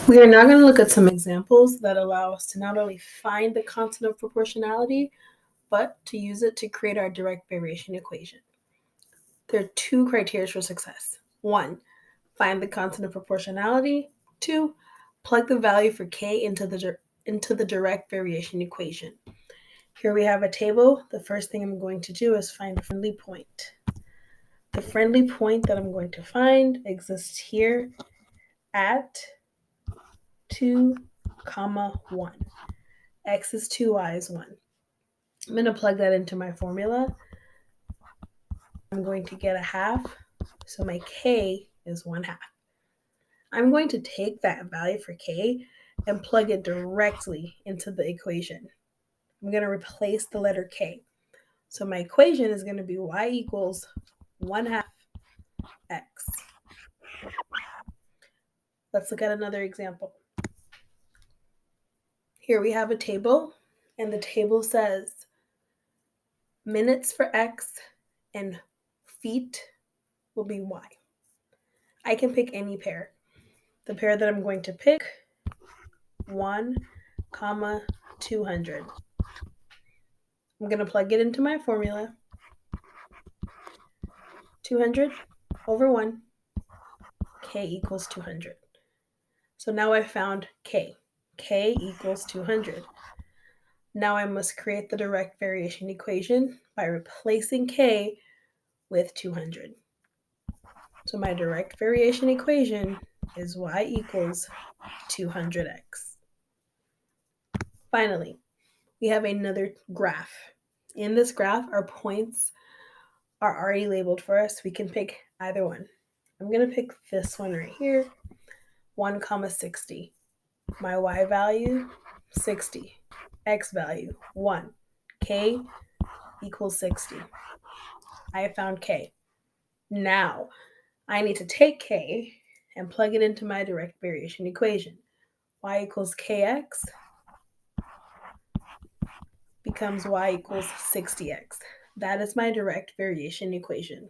We are now going to look at some examples that allow us to not only find the constant of proportionality, but to use it to create our direct variation equation. There are two criteria for success. 1, find the constant of proportionality. 2, plug the value for k into the direct variation equation. Here we have a table. The first thing I'm going to do is find a friendly point. The friendly point that I'm going to find exists here at 2, 1. X is 2, y is 1. I'm going to plug that into my formula. I'm going to get a half, so my k is 1/2. I'm going to take that value for k and plug it directly into the equation. I'm going to replace the letter k. So my equation is going to be y equals 1/2 x. Let's look at another example. Here we have a table, and the table says minutes for x and feet will be y. I can pick any pair. The pair that I'm going to pick, 1, 200. I'm going to plug it into my formula. 200 over 1, k equals 200. So now I found k. K equals 200. Now I must create the direct variation equation by replacing k with 200. So my direct variation equation is y equals 200x. Finally, we have another graph. In this graph, our points are already labeled for us. We can pick either one. I'm going to pick this one right here, 1, 60. My y value, 60. X value, 1. K equals 60. I have found k. Now, I need to take k and plug it into my direct variation equation. Y equals kx becomes y equals 60x. That is my direct variation equation.